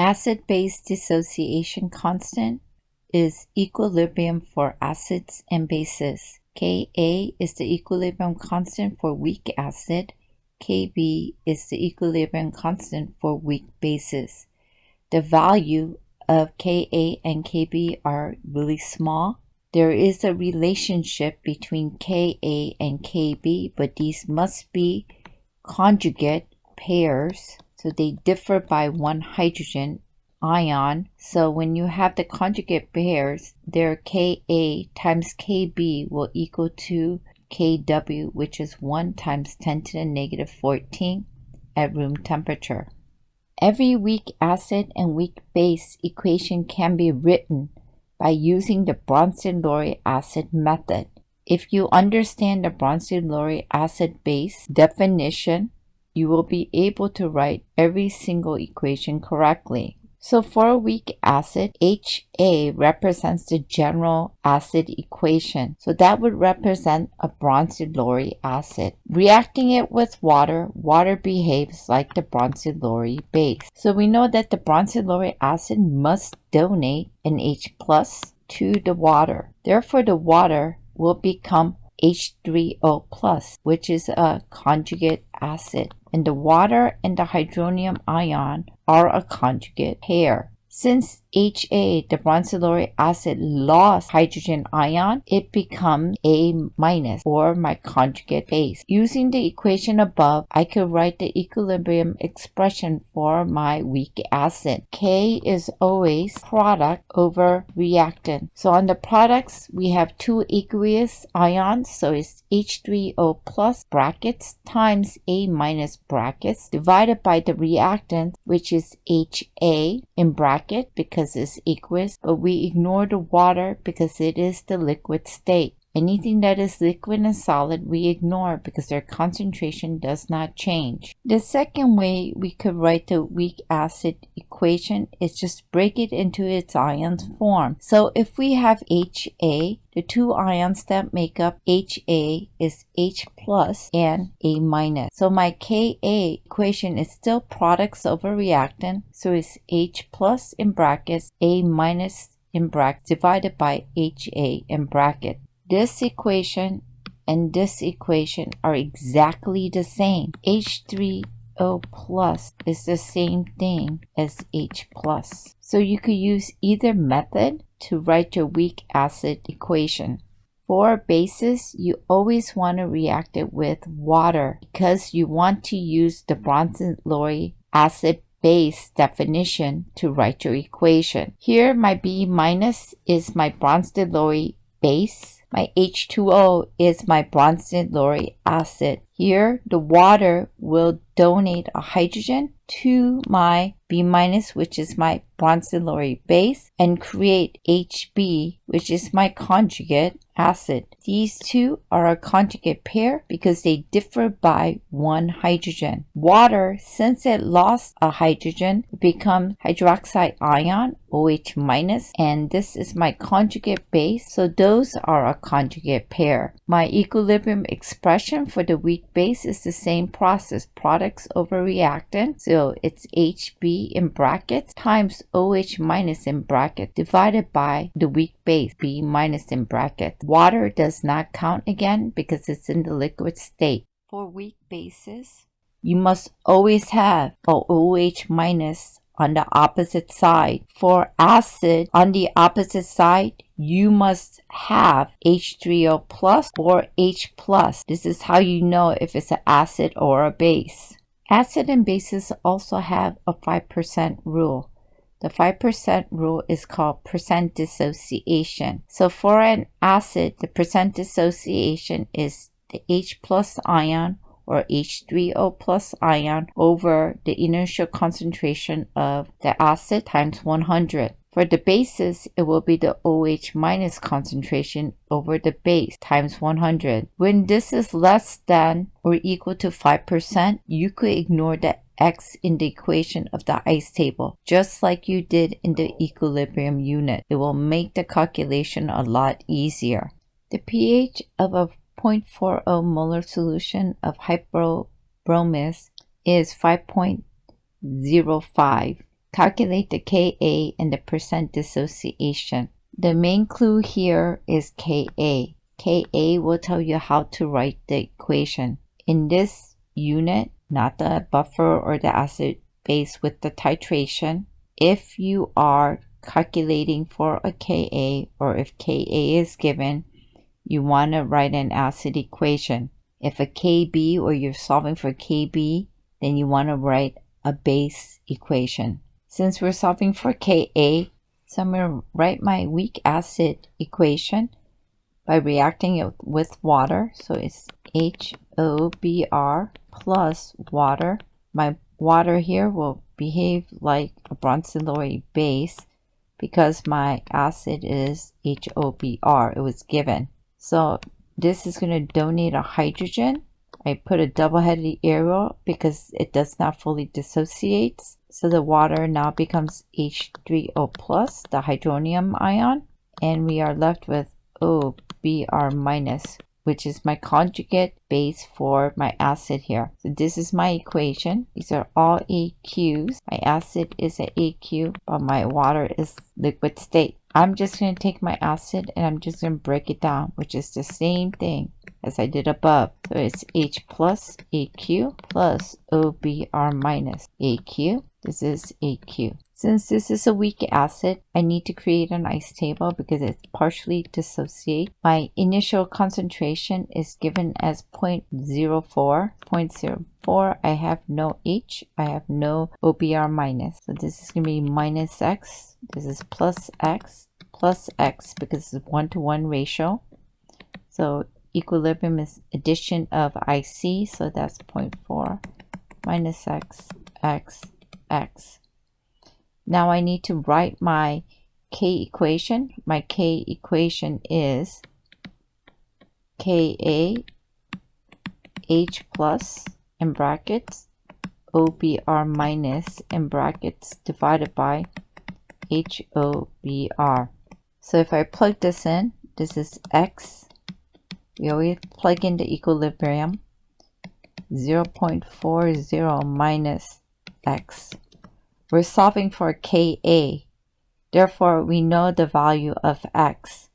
Acid-base dissociation constant is equilibrium for acids and bases. Ka is the equilibrium constant for weak acid. Kb is the equilibrium constant for weak bases. The value of Ka and Kb are really small. There is a relationship between Ka and Kb, but these must be conjugate pairs, so they differ by one hydrogen ion. So when you have the conjugate pairs, their Ka times Kb will equal to Kw, which is 1 times 10 to the negative 14 at room temperature. Every weak acid and weak base equation can be written by using the Bronsted-Lowry acid method. If you understand the Bronsted-Lowry acid base definition, you will be able to write every single equation correctly. So for a weak acid, Ha represents the general acid equation. So that would represent a Bronsted-Lowry acid. Reacting it with water, water behaves like the Bronsted-Lowry base. So we know that the Bronsted-Lowry acid must donate an H plus to the water. Therefore, the water will become H3O plus, which is a conjugate acid. And the water and the hydronium ion are a conjugate pair. Since Ha, the Bronsted-Lowry acid, lost hydrogen ion, it becomes A minus, or my conjugate base. Using the equation above, I could write the equilibrium expression for my weak acid. K is always product over reactant. So on the products, we have two aqueous ions, so it's H3O plus brackets times A minus brackets divided by the reactant, which is Ha in bracket because it's aqueous, but we ignore the water because it is the liquid state. Anything that is liquid and solid we ignore because their concentration does not change. The second way we could write the weak acid equation is just break it into its ions form. So if we have Ha, the two ions that make up Ha is H plus and A minus. So my Ka equation is still products over reactant, so it's H plus in brackets, A minus in brackets divided by Ha in bracket. This equation and this equation are exactly the same. H3O plus is the same thing as H plus. So you could use either method to write your weak acid equation. For bases, you always want to react it with water because you want to use the Bronsted-Lowry acid base definition to write your equation. Here my B minus is my Bronsted-Lowry base. My H2O is my Bronsted-Lowry acid. Here, the water will donate a hydrogen to my B minus, which is my Bronsted-Lowry base, and create HB, which is my conjugate acid. These two are a conjugate pair because they differ by one hydrogen. Water, since it lost a hydrogen, becomes hydroxide ion, OH minus, and this is my conjugate base, so those are a conjugate pair. My equilibrium expression for the weak base is the same process, products over reactant, so it's HB in brackets times OH minus in bracket divided by the weak base, B minus in bracket. Water does not count again because it's in the liquid state. For weak bases, you must always have a OH minus on the opposite side. For acid, on the opposite side, you must have H3O plus or H plus. This is how you know if it's an acid or a base. Acid and bases also have a 5% rule. The 5% rule is called percent dissociation. So for an acid, the percent dissociation is the H plus ion or H3O plus ion over the initial concentration of the acid times 100. For the bases, it will be the OH minus concentration over the base times 100. When this is less than or equal to 5%, you could ignore the X in the equation of the ICE table, just like you did in the equilibrium unit. It will make the calculation a lot easier. The pH of a 0.40 molar solution of hypobromous is 5.05. Calculate the Ka and the percent dissociation. The main clue here is Ka. Ka will tell you how to write the equation. In this unit, not the buffer or the acid base with the titration, if you are calculating for a Ka, or if Ka is given, you want to write an acid equation. If a Kb, or you're solving for Kb, then you want to write a base equation. Since we're solving for Ka, so I'm going to write my weak acid equation by reacting it with water. So it's HOBr plus water. My water here will behave like a Bronsted-Lowry base because my acid is HOBr. It was given. So this is going to donate a hydrogen. I put a double-headed arrow because it does not fully dissociate. So the water now becomes H3O plus, the hydronium ion, and we are left with OBr minus, which is my conjugate base for my acid here. So this is my equation. These are all AQs. My acid is an AQ, but my water is liquid state. I'm just going to take my acid and I'm just going to break it down, which is the same thing as I did above. So it's H plus AQ plus OBr minus AQ. This is AQ. Since this is a weak acid, I need to create an ice table because it's partially dissociate. My initial concentration is given as 0.04. 0.04, I have no H, I have no OBr minus. So this is going to be minus X. This is plus X because it's 1-to-1 ratio. So equilibrium is addition of IC, so that's 0.4 minus X, X, X. Now I need to write my K equation. My K equation is Ka H plus in brackets OBr minus in brackets divided by HOBr. So if I plug this in, this is X. We always plug in the equilibrium. 0.40 minus X. We're solving for Ka. Therefore, we know the value of X.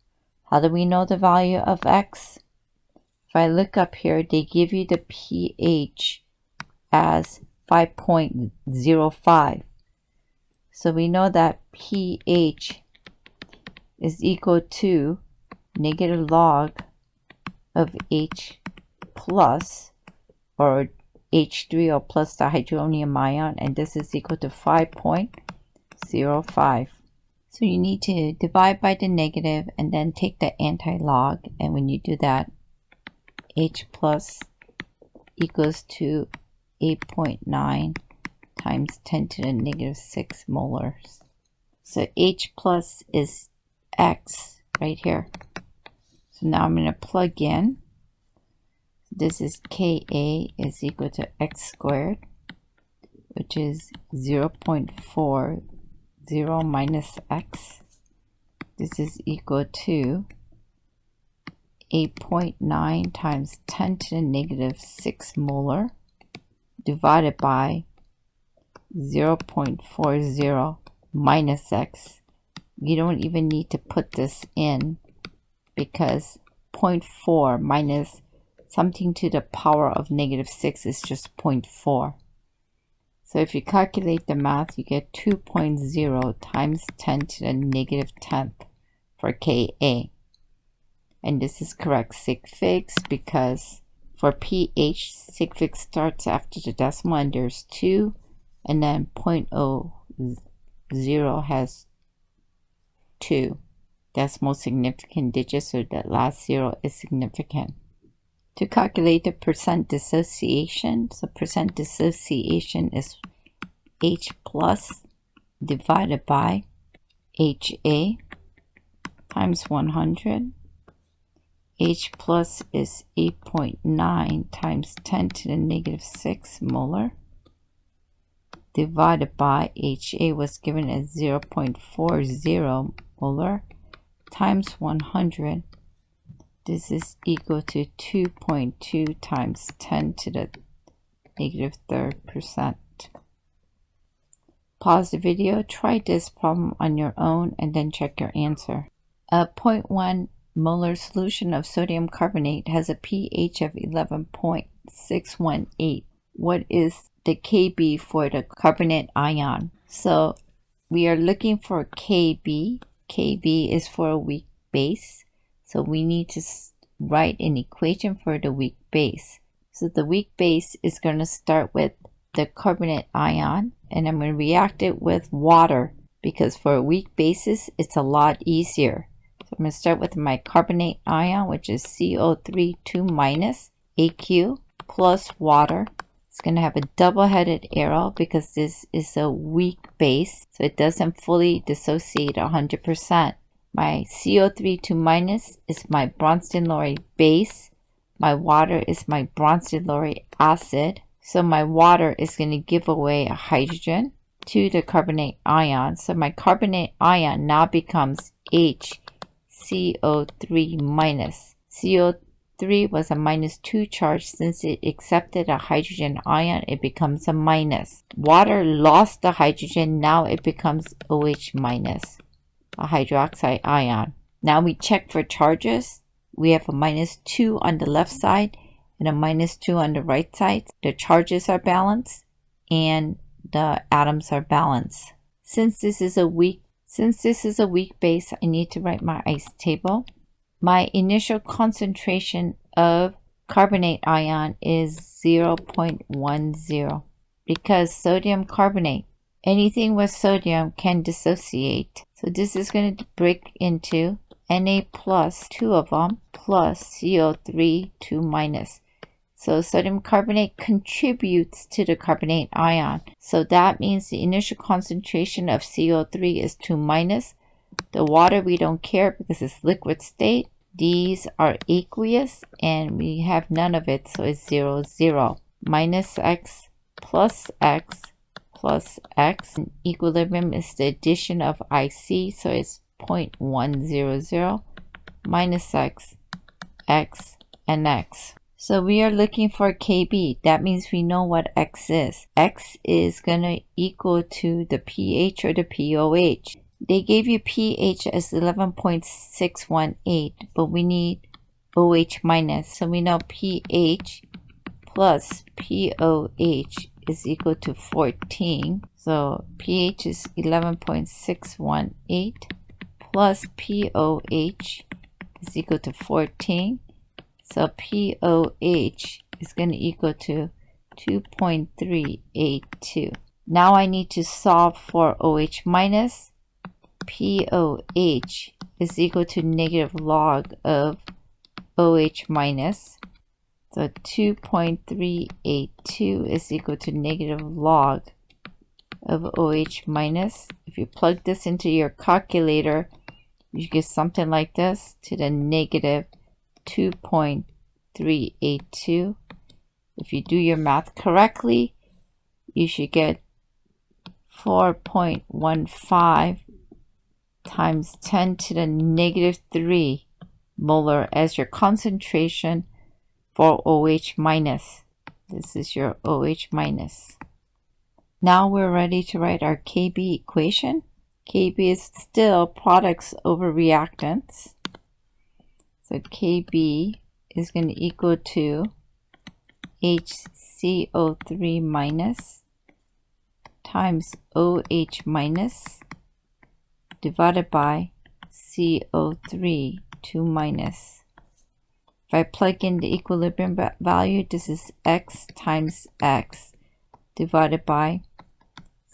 How do we know the value of X? If I look up here, they give you the pH as 5.05. So we know that pH is equal to negative log of H plus, or H3O plus the hydronium ion, and this is equal to 5.05. So you need to divide by the negative and then take the anti-log, and when you do that, H plus equals to 8.9 times 10 to the negative 6 molars. So H plus is X right here. So now I'm going to plug in. This is Ka is equal to X squared, which is 0.40 minus X. This is equal to 8.9 times 10 to the negative 6 molar divided by 0.40 minus X. You don't even need to put this in because 0.4 minus something to the power of negative 6 is just 0.4. So if you calculate the math, you get 2.0 times 10 to the negative 10th for Ka. And this is correct sig figs because for pH, sig fig starts after the decimal and there's 2, and then 0.00 has 2 decimal significant digits, so that last 0 is significant. To calculate the percent dissociation, so percent dissociation is H plus divided by HA times 100. H plus is 8.9 times 10 to the negative 6 molar divided by HA was given as 0.40 molar times 100. This is equal to 2.2 times 10 to the negative 3rd percent. pause the video, try this problem on your own, and then check your answer. A 0.1 molar solution of sodium carbonate has a pH of 11.618. What is the Kb for the carbonate ion? So we are looking for Kb. Kb is for a weak base. So we need to write an equation for the weak base. So the weak base is going to start with the carbonate ion, and I'm going to react it with water because for a weak basis it's a lot easier. So I'm going to start with my carbonate ion, which is CO3 2 minus AQ plus water. It's going to have a double-headed arrow because this is a weak base, so it doesn't fully dissociate 100%. My CO3 2 minus is my Bronsted-Lowry base. My water is my Bronsted-Lowry acid. So my water is going to give away a hydrogen to the carbonate ion. So my carbonate ion now becomes HCO3 minus. CO3 was a -2 charge. Since it accepted a hydrogen ion, it becomes a minus. Water lost the hydrogen. Now it becomes OH minus, a hydroxide ion. Now we check for charges. We have a -2 on the left side and a -2 on the right side. The charges are balanced and the atoms are balanced. Since this is a weak base, I need to write my ice table. My initial concentration of carbonate ion is 0.10 because sodium carbonate, anything with sodium can dissociate. So this is going to break into Na plus, 2 of them, plus CO3 2 minus. So sodium carbonate contributes to the carbonate ion. So that means the initial concentration of CO3 is 2 minus. The water we don't care because it's liquid state. These are aqueous and we have none of it, so it's 0, 0. Minus X plus X plus X. In equilibrium is the addition of IC, so it's 0.100 minus X, X, and X. So we are looking for Kb. That means we know what X is. X is going to equal to the pH or the pOH. They gave you pH as 11.618, but we need OH minus. So we know pH plus pOH is equal to 14. So pH is 11.618 plus pOH is equal to 14. So pOH is going to equal to 2.382. Now I need to solve for OH minus. pOH is equal to negative log of OH minus. So 2.382 is equal to negative log of OH minus. If you plug this into your calculator, you get something like this to the negative 2.382. If you do your math correctly, you should get 4.15 times 10 to the negative 3 molar as your concentration for OH minus. This is your OH minus. Now we're ready to write our Kb equation. Kb is still products over reactants. So Kb is going to equal to HCO3 minus times OH minus divided by CO3 2 minus. If I plug in the equilibrium value, this is X times X divided by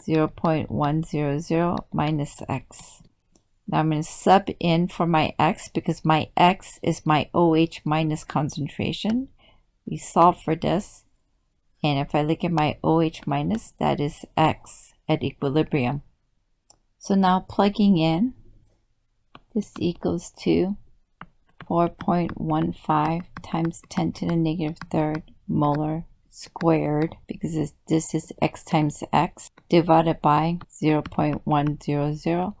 0.100 minus X. Now I'm going to sub in for my X because my X is my OH minus concentration. We solve for this. And if I look at my OH minus, that is X at equilibrium. So now plugging in, this equals to 4.15 times 10 to the negative third molar squared, because this is X times X, divided by 0.100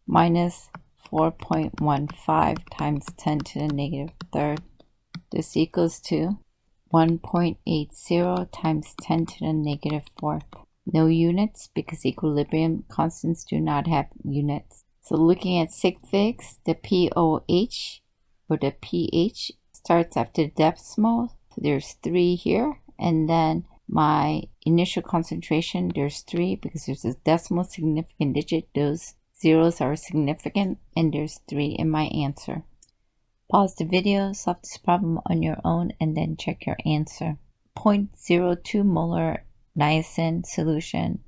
minus 4.15 times 10 to the negative third. This equals to 1.80 times 10 to the negative fourth. No units because equilibrium constants do not have units. So looking at sig figs, the POH or the pH starts after the decimal. So there's 3 here, and then my initial concentration, there's 3 because there's a decimal significant digit. Those zeros are significant, and there's 3 in my answer. Pause the video, solve this problem on your own, and then check your answer. 0.02 molar niacin solution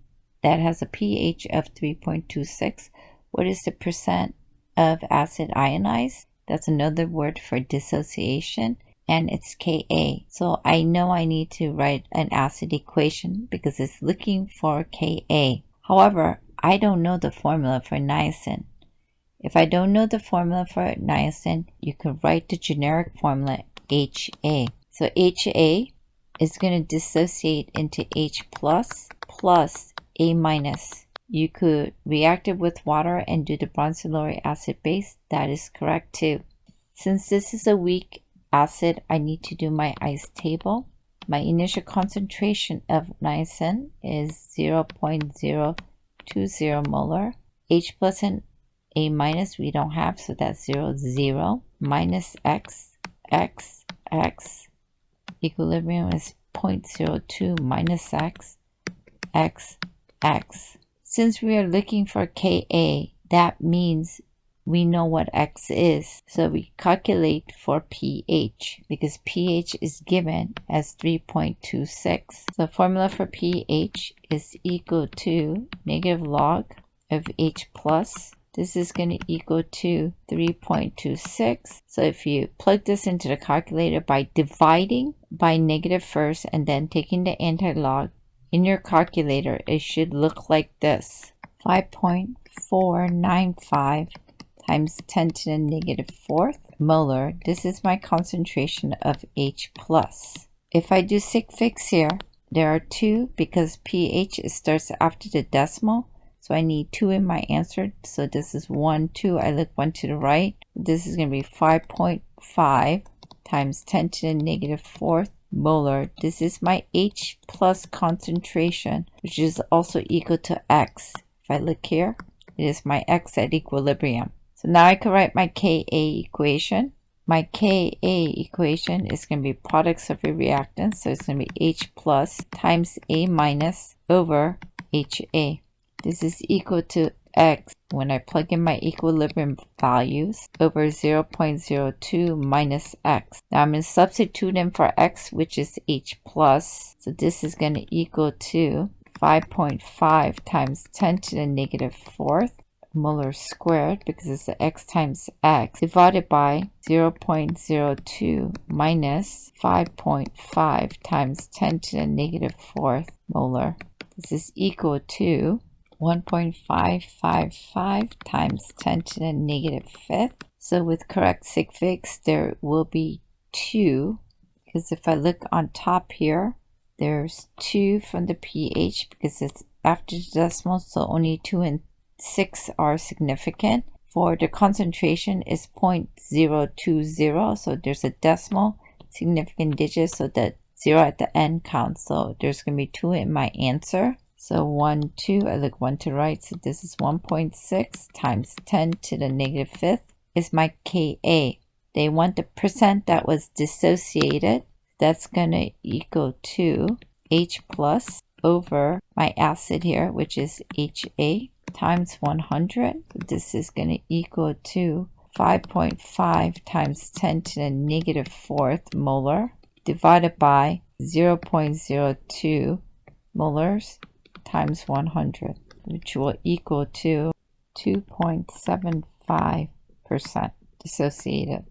that has a pH of 3.26. What is the percent of acid ionized? That's another word for dissociation, and it's Ka. So I know I need to write an acid equation because it's looking for Ka. However, I don't know the formula for niacin. If I don't know the formula for niacin, you can write the generic formula Ha. So Ha is going to dissociate into H plus A minus. You could react it with water and do the bronzoluric acid base. That is correct too. Since this is a weak acid, I need to do my ice table. My initial concentration of niacin is 0.020 molar. H plus and A minus we don't have, so that's 0, 0. Minus X. Equilibrium is 0.02 minus X. Since we are looking for Ka, that means we know what X is. So we calculate for pH because pH is given as 3.26. So formula for pH is equal to negative log of H plus. This is going to equal to 3.26. So if you plug this into the calculator by dividing by negative first and then taking the anti-log in your calculator, it should look like this. 5.495 times 10 to the negative 4th molar. This is my concentration of H plus. If I do sig figs here, there are 2 because pH starts after the decimal. So I need 2 in my answer. So this is 1, 2. I look 1 to the right. This is going to be 5.5 times 10 to the negative 4th molar. This is my H plus concentration, which is also equal to X. If I look here, it is my X at equilibrium. So now I can write my Ka equation. My Ka equation is going to be products of a reactant. So it's going to be H plus times A minus over Ha. This is equal to X when I plug in my equilibrium values over 0.02 minus X. Now I'm going to substitute in for X, which is H plus. So this is going to equal to 5.5 times 10 to the negative 4th molar squared because it's the X times X divided by 0.02 minus 5.5 times 10 to the negative 4th molar. This is equal to 1.555 times 10 to the negative 5th. So with correct sig figs, there will be 2, because if I look on top here, there's 2 from the pH because it's after the decimal, so only 2 and 6 are significant. For the concentration is 0.020, so there's a decimal significant digit, so that 0 at the end counts. So there's going to be 2 in my answer. So 1, 2, I look 1 to the right, so this is 1.6 times 10 to the negative 5th is my Ka. They want the percent that was dissociated. That's going to equal to H plus over my acid here, which is Ha, times 100. This is going to equal to 5.5 times 10 to the negative 4th molar divided by 0.02 molars times 100, which will equal to 2.75% dissociated.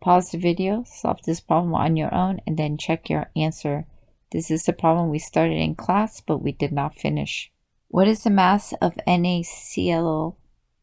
Pause the video, solve this problem on your own, and then check your answer. This is the problem we started in class, but we did not finish. What is the mass of NaClO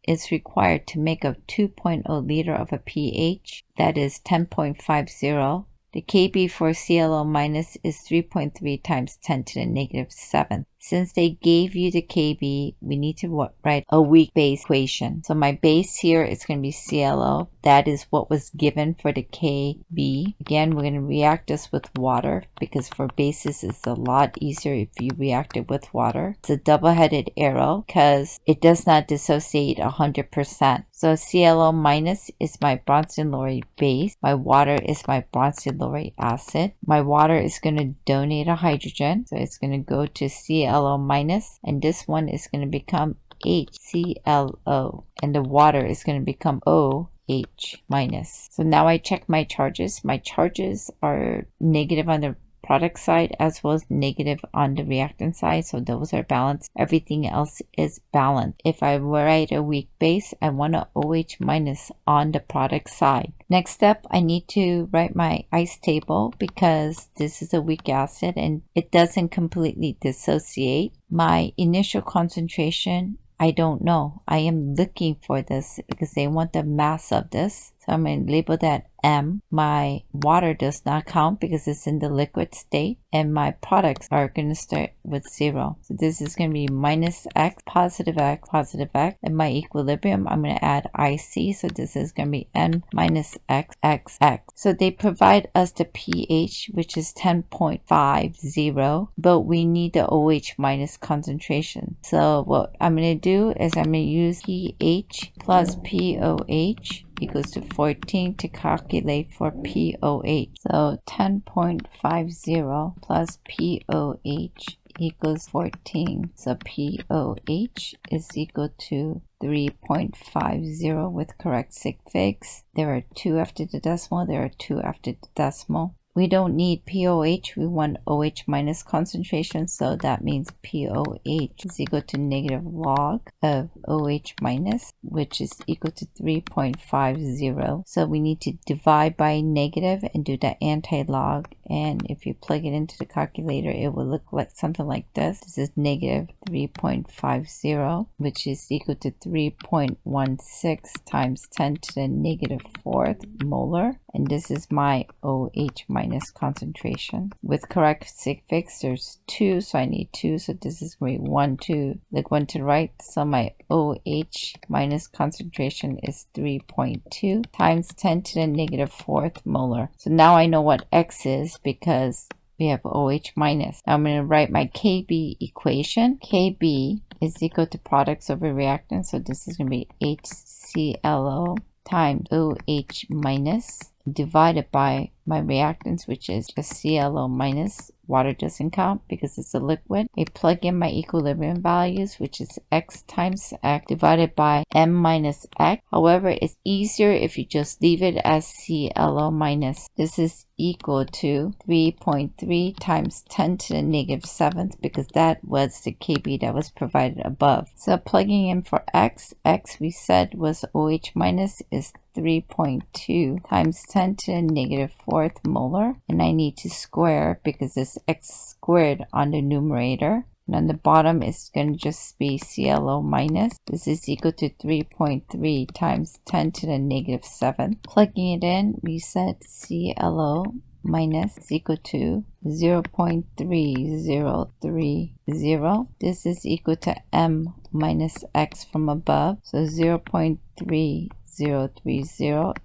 is required to make a 2.0 liter of a pH? That is 10.50. The Kb for ClO minus is 3.3 times 10 to the negative 7th. since they gave you the KB, we need to write a weak base equation. So my base here is going to be ClO. That is what was given for the KB. Again, we're going to react this with water because for bases it's a lot easier if you react it with water. It's a double-headed arrow because it does not dissociate 100%. So ClO minus is my Bronsted Lowry base. My water is my Bronsted Lowry acid. My water is going to donate a hydrogen. So it's going to go to ClO minus, and this one is going to become HClO, and the water is going to become OH minus. So now I check my charges. My charges are negative on the product side as well as negative on the reactant side, so those are balanced. Everything else is balanced. If I write a weak base, I want an OH minus on the product side. Next step, I need to write my ice table because this is a weak acid and it doesn't completely dissociate. My initial concentration, I don't know. I am looking for this because they want the mass of this. So I'm going to label that M. My water does not count because it's in the liquid state. And my products are going to start with 0. So this is going to be minus X, positive X, positive X. And my equilibrium, I'm going to add IC. So this is going to be N minus X, X, X. So they provide us the pH, which is 10.50. But we need the OH minus concentration. So what I'm going to do is I'm going to use pH plus POH equals to 14 to calculate for POH. So 10.50 plus POH equals 14. So POH is equal to 3.50 with correct sig figs. There are 2 after the decimal. There are 2 after the decimal. We don't need POH, we want OH minus concentration, so that means POH is equal to negative log of OH minus, which is equal to 3.50. So we need to divide by negative and do the anti-log, and if you plug it into the calculator, it will look like something like this. This is negative 3.50, which is equal to 3.16 times 10 to the negative 4th molar, and this is my OH minus concentration. With correct sig figs, there's 2, so I need 2, so this is going to be 1, 2, like 1 to the right, so my OH minus concentration is 3.2 times 10 to the negative 4th molar. So now I know what X is because we have OH minus. Now I'm going to write my KB equation. KB is equal to products over reactants, so this is going to be HClO times OH minus divided by my reactants, which is just ClO minus. Water doesn't count because it's a liquid. I plug in my equilibrium values, which is X times X divided by M minus X. However, it's easier if you just leave it as ClO minus. This is equal to 3.3 times 10 to the negative 7th because that was the KB that was provided above. So plugging in for X, X we said was OH minus is 3.2 times 10 to the negative 4th molar, and I need to square because it's X squared on the numerator, and on the bottom it's going to just be ClO minus. This is equal to 3.3 times 10 to the negative 7. Plugging it in, we said ClO minus is equal to 0.3030. This is equal to M minus X from above, so 0.3030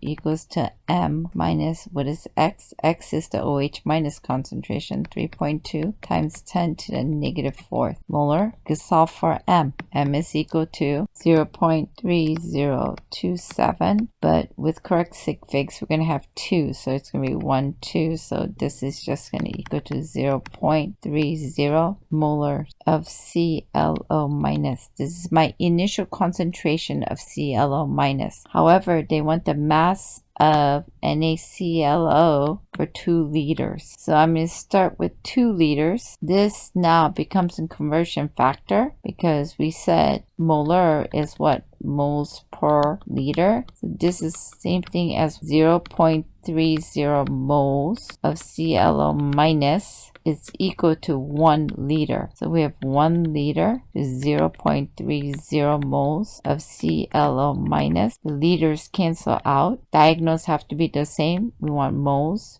equals to M minus, what is X? X is the OH minus concentration, 3.2 times 10 to the negative 4th molar. You can solve for M. M is equal to 0.3027, but with correct sig figs, we're going to have 2, so it's going to be 1, 2, so this is just going to equal to 0.30 molar of ClO minus. This is my initial concentration of ClO minus. However, they want the mass of NaClO for 2 liters. So I'm going to start with 2 liters. This now becomes a conversion factor because we said molar is what? moles per liter. So this is same thing as 0.30 moles of ClO minus is equal to 1 liter. So we have 1 liter is 0.30 moles of ClO minus. The liters cancel out. Diagonals have to be the same. We want moles,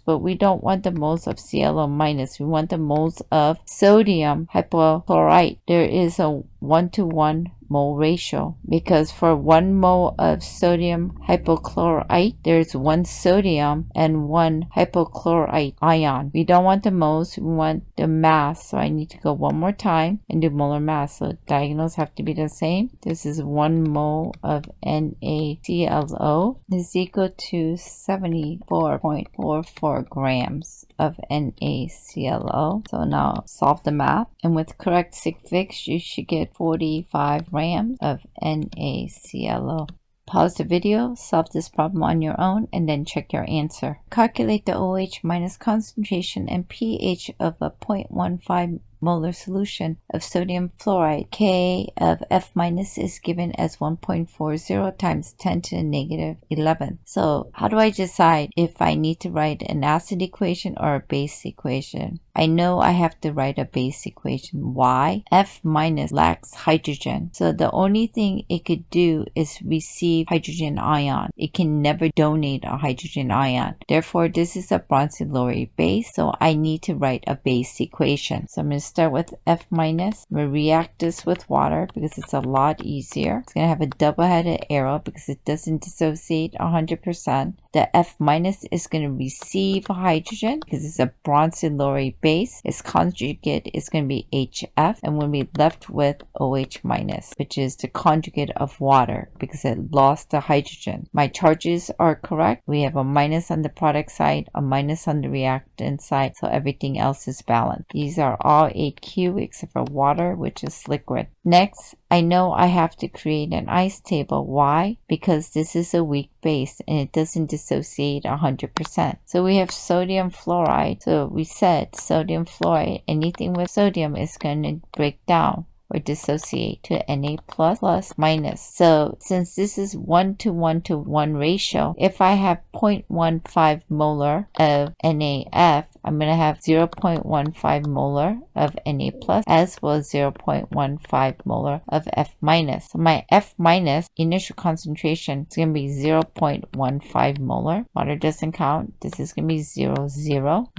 but we don't want the moles of ClO minus. We want the moles of sodium hypochlorite. There is a 1-to-1 mole ratio because for 1 mole of sodium hypochlorite there's 1 sodium and 1 hypochlorite ion. We don't want the moles, we want the mass. So I need to go one more time and do molar mass. So diagonals have to be the same. This is 1 mole of NaClO is equal to 74.44 grams of NaClO. So now solve the math, and with correct sig figs you should get 45 grams of NaClO. Pause the video, solve this problem on your own, and then check your answer. Calculate the OH minus concentration and pH of a 0.15 molar solution of sodium fluoride. K of F minus is given as 1.40 times 10 to the negative 11. So how do I decide if I need to write an acid equation or a base equation? I know I have to write a base equation. Why? F minus lacks hydrogen. So the only thing it could do is receive hydrogen ion. It can never donate a hydrogen ion. Therefore, this is a Bronsted-Lowry base. So I need to write a base equation. So I'm going to start with F minus. I'm going to react this with water because it's a lot easier. It's going to have a double-headed arrow because it doesn't dissociate 100%. The F minus is going to receive hydrogen because it's a Bronsted-Lowry base. Its conjugate is going to be HF, and we'll be left with OH minus, which is the conjugate of water because it lost the hydrogen. My charges are correct. We have a minus on the product side, a minus on the reactant side, so everything else is balanced. These are all AQ except for water, which is liquid. Next, I know I have to create an ice table. Why? Because this is a weak base and it doesn't dissociate 100%. So we have sodium fluoride. So we said sodium fluoride, anything with sodium is going to break down or dissociate to Na plus minus. So since this is 1-to-1-to-1 ratio, if I have 0.15 molar of NaF, I'm going to have 0.15 molar of Na plus as well as 0.15 molar of F minus. So my F minus initial concentration is going to be 0.15 molar. Water doesn't count. This is going to be 0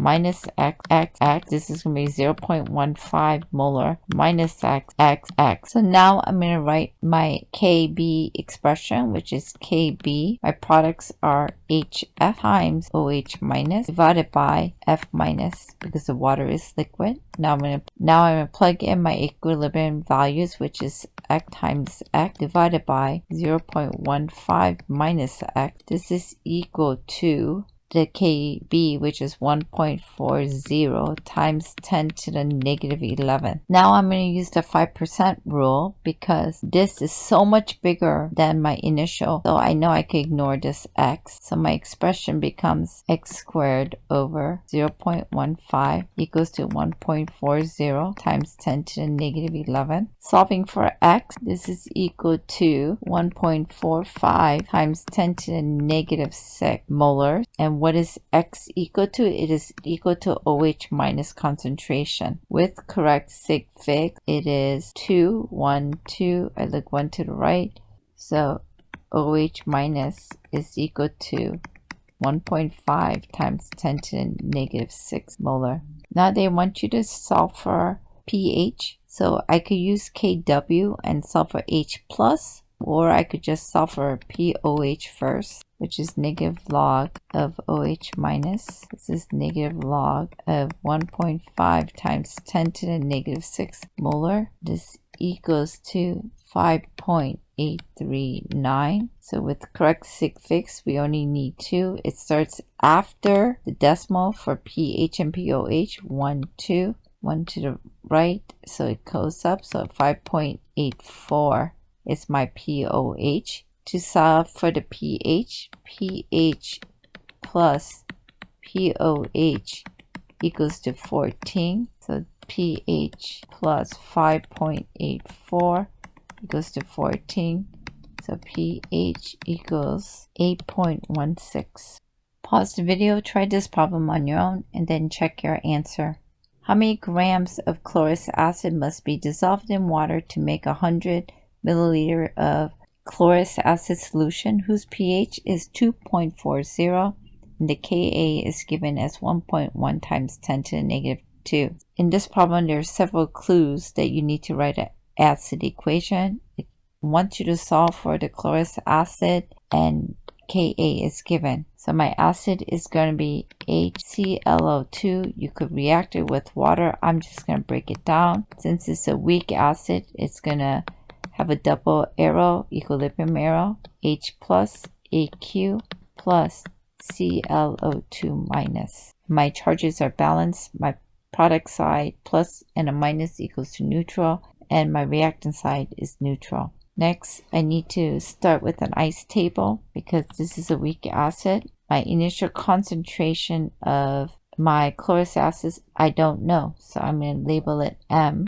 minus X. This is going to be 0.15 molar minus X. So now I'm going to write my Kb expression, which is Kb. My products are HF times OH minus divided by F minus because the water is liquid. Now I'm going to plug in my equilibrium values, which is X times X divided by 0.15 minus X. This is equal to the Kb, which is 1.40 times 10 to the negative 11. Now I'm going to use the 5% rule because this is so much bigger than my initial. So I know I can ignore this x. So my expression becomes x squared over 0.15 equals to 1.40 times 10 to the negative 11. Solving for x, this is equal to 1.45 times 10 to the negative 6 molar. And what is X equal to? It is equal to OH minus concentration. With correct sig fig, it is 2, 1, 2. I look 1 to the right. So OH minus is equal to 1.5 times 10 to the negative 6 molar. Now they want you to solve for pH. So I could use Kw and solve for H plus, or I could just solve for POH first, which is negative log of OH minus. This is negative log of 1.5 times 10 to the negative 6 molar. This equals to 5.839. So with correct sig figs, we only need 2. It starts after the decimal for pH and POH. 1, 2. 1 to the right, so it goes up. So 5.84 is my POH. To solve for the pH, pH plus POH equals to 14. So pH plus 5.84 equals to 14. So pH equals 8.16. Pause the video, try this problem on your own, and then check your answer. How many grams of chloric acid must be dissolved in water to make 100 milliliter of chloric acid solution whose pH is 2.40 and the Ka is given as 1.1 times 10 to the negative 2. In this problem, there are several clues that you need to write an acid equation. It wants you to solve for the chloric acid and Ka is given. So my acid is going to be HClO2. You could react it with water. I'm just going to break it down. Since it's a weak acid, it's going to have a double arrow, equilibrium arrow, H plus AQ plus ClO2 minus. My charges are balanced. My product side plus and a minus equals to neutral, and my reactant side is neutral. Next, I need to start with an ice table because this is a weak acid. My initial concentration of my chloric acids, I don't know. So I'm going to label it M.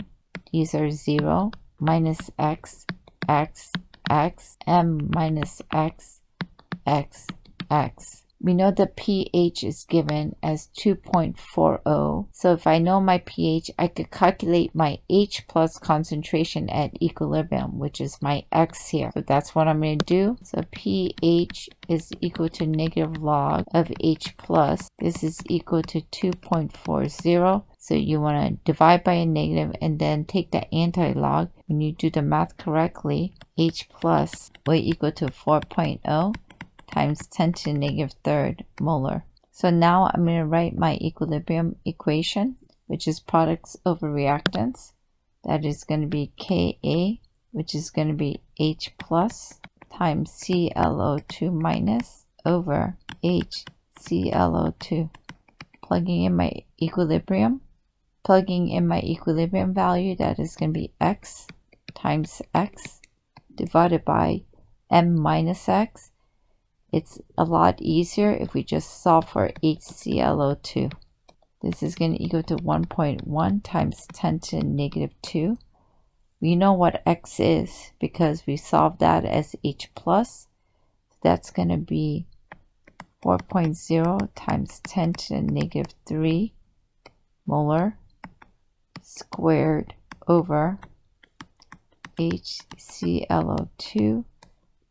These are 0, minus X, X, X, M minus X, X, X. We know the pH is given as 2.40. So if I know my pH, I could calculate my H plus concentration at equilibrium, which is my X here. So that's what I'm going to do. So pH is equal to negative log of H plus. This is equal to 2.40. So you want to divide by a negative and then take the anti-log. When you do the math correctly, H plus will equal to 4.0 times 10 to the negative third molar. So now I'm going to write my equilibrium equation, which is products over reactants. That is going to be Ka, which is going to be H plus times ClO2 minus over HClO2. Plugging in my equilibrium value, that is going to be X times X divided by M minus X. It's a lot easier if we just solve for HClO2. This is going to equal to 1.1 times 10 to the negative 2. We know what X is because we solved that as H plus. That's going to be 4.0 times 10 to the negative 3 molar squared over HClO2.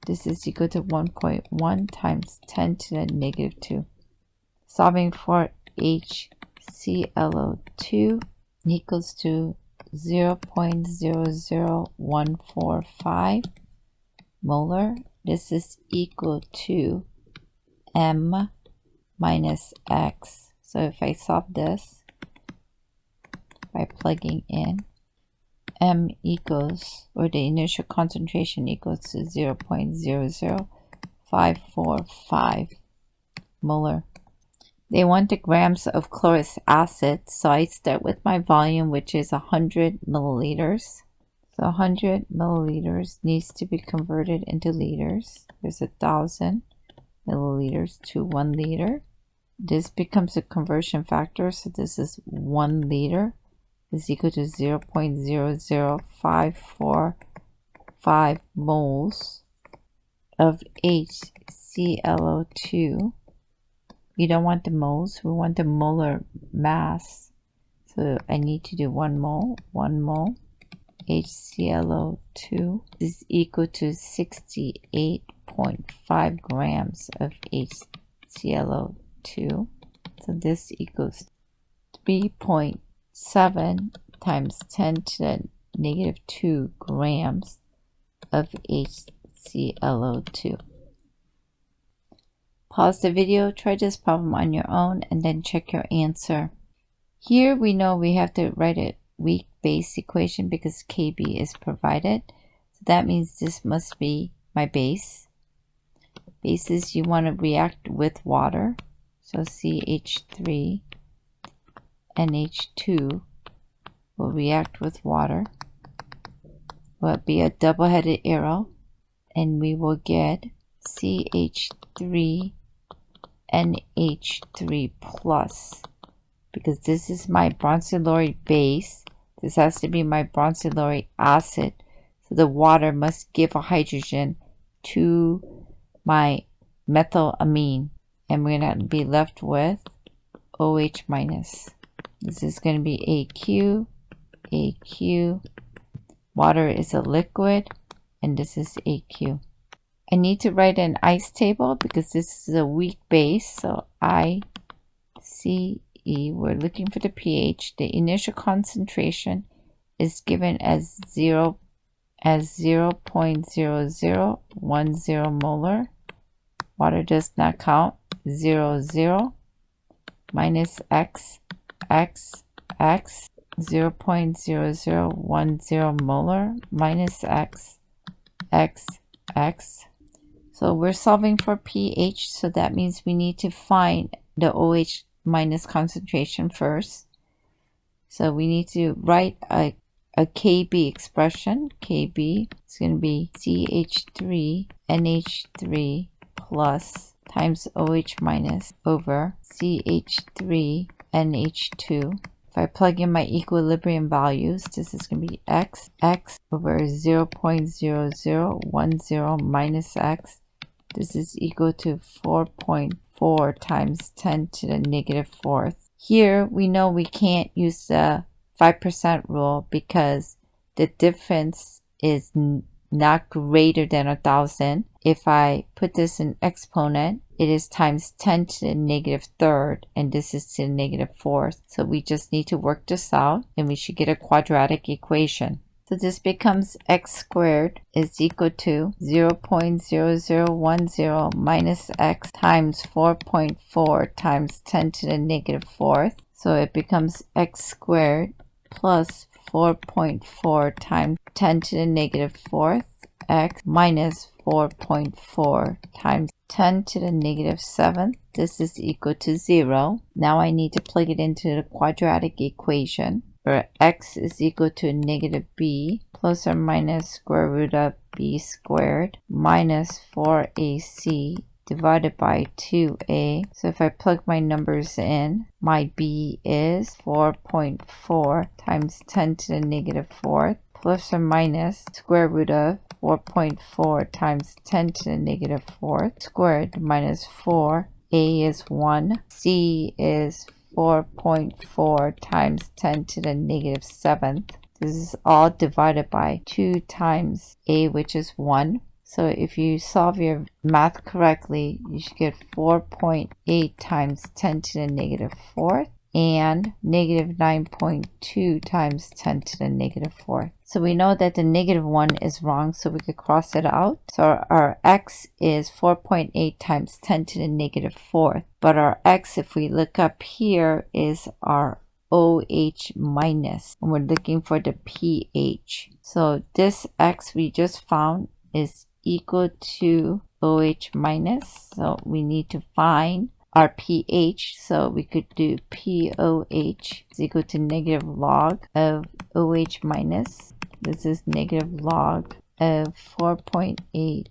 This is equal to 1.1 times 10 to the negative 2. Solving for HClO2 equals to 0.00145 molar. This is equal to M minus X. So if I solve this by plugging in, M equals, or the initial concentration equals to 0.00545 molar. They want the grams of chloric acid, so I start with my volume, which is 100 milliliters. So 100 milliliters needs to be converted into liters. There's 1,000 milliliters to 1 liter. This becomes a conversion factor, so this is 1 liter is equal to 0.00545 moles of HClO2. We don't want the moles, we want the molar mass. So I need to do 1 mole. HClO2 is equal to 68.5 grams of HClO2. So this equals 3.7 times 10 to the negative 2 grams of HClO2. Pause the video, try this problem on your own, and then check your answer. Here we know we have to write a weak base equation because Kb is provided. So that means this must be my base. Bases you want to react with water. So CH3 and H2 will react with water. Will be a double-headed arrow, and we will get CH3 NH3 plus, because this is my bronzylorate base. This has to be my bronzylorate acid, so the water must give a hydrogen to my methylamine. And we're going to be left with OH minus. This is going to be AQ, AQ. Water is a liquid, and this is AQ. I need to write an ice table because this is a weak base. So ICE, we're looking for the pH. The initial concentration is given as 0.0010 molar. Water does not count. 0 minus X 0.0010 molar minus X. So we're solving for pH, so that means we need to find the OH minus concentration first. So we need to write a Kb expression. Kb is going to be CH3NH3 plus times OH minus over CH3NH2. If I plug in my equilibrium values, this is going to be X over 0.0010 minus X. This is equal to 4.4 times 10 to the negative fourth. Here we know we can't use the 5% rule because the difference is not greater than 1,000. If I put this in exponent, it is times 10 to the negative third, and this is to the negative fourth. So we just need to work this out, and we should get a quadratic equation. So this becomes x squared is equal to 0.0010 minus x times 4.4 times 10 to the negative fourth. So it becomes x squared plus 4.4 times 10 to the negative fourth x minus 4.4 times 10 to the negative seventh. This is equal to 0. Now I need to plug it into the quadratic equation, where x is equal to negative b plus or minus square root of b squared minus 4ac divided by 2a. So if I plug my numbers in, my b is 4.4 times 10 to the negative fourth plus or minus square root of 4.4 times 10 to the negative fourth squared minus 4. A is 1. C is 4.4 times 10 to the negative seventh. This is all divided by 2 times a, which is 1. So if you solve your math correctly, you should get 4.8 times 10 to the negative fourth and negative 9.2 times 10 to the negative fourth. So we know that the negative 1 is wrong, so we could cross it out. So our x is 4.8 times 10 to the negative fourth. But our x, if we look up here, is our OH minus, and we're looking for the pH. So this x we just found is equal to OH minus. So we need to find our pH. So we could do POH is equal to negative log of OH minus. This is negative log of 4.8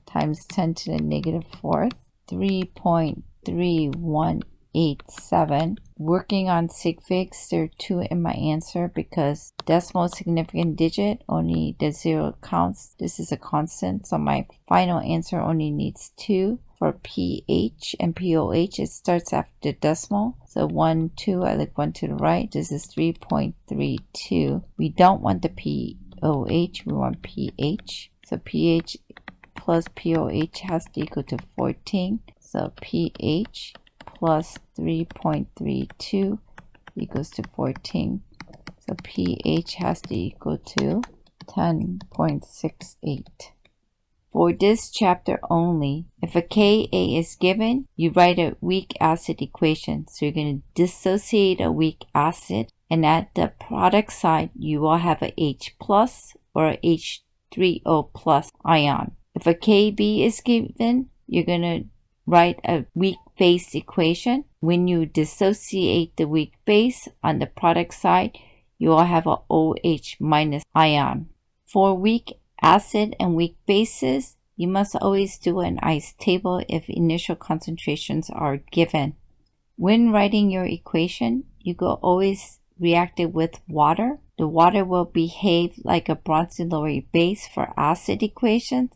times 10 to the negative fourth, 3.3187. Working on sig figs, there are 2 in my answer because decimal significant digit, only the 0 counts. This is a constant, so my final answer only needs 2. For pH and POH, it starts after the decimal. So 1, 2, I like 1 to the right. This is 3.32. We don't want the POH, we want pH. So pH plus POH has to equal to 14. So pH plus 3.32 equals to 14. So pH has to equal to 10.68. For this chapter only, if a Ka is given, you write a weak acid equation. So you're going to dissociate a weak acid, and at the product side, you will have a H plus or a H3O plus ion. If a Kb is given, you're going to write a weak base equation. When you dissociate the weak base on the product side, you will have a OH minus ion. For weak acid and weak bases, you must always do an ice table if initial concentrations are given. When writing your equation, you could always react it with water. The water will behave like a Bronsted-Lowry base for acid equations,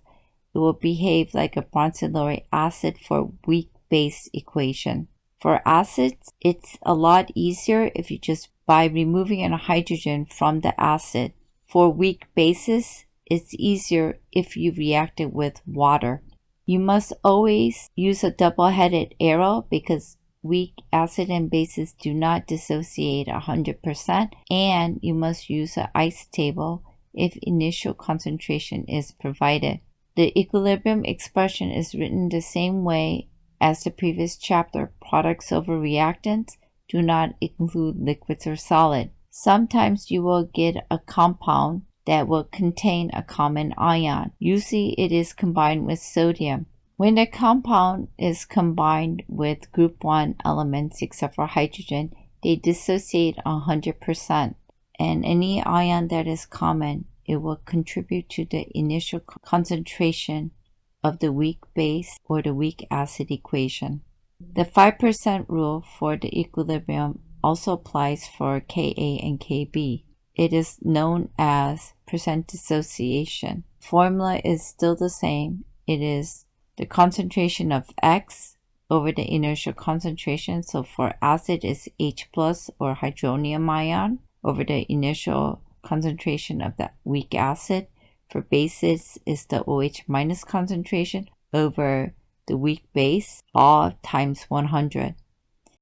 it will behave like a Bronson laurate acid for weak base equation. For acids, it's a lot easier if you just by removing a hydrogen from the acid. For weak bases, it's easier if you react it with water. You must always use a double-headed arrow because weak acid and bases do not dissociate 100%, and you must use an ice table if initial concentration is provided. The equilibrium expression is written the same way as the previous chapter. Products over reactants do not include liquids or solid. Sometimes you will get a compound that will contain a common ion. Usually it is combined with sodium. When the compound is combined with group 1 elements except for hydrogen, they dissociate 100%. And any ion that is common, it will contribute to the initial concentration of the weak base or the weak acid equation. The 5% rule for the equilibrium also applies for Ka and Kb. It is known as percent dissociation. Formula is still the same. It is the concentration of X over the inertial concentration. So for acid is H plus or hydronium ion over the initial concentration of the weak acid. For bases is the OH minus concentration over the weak base, all times 100.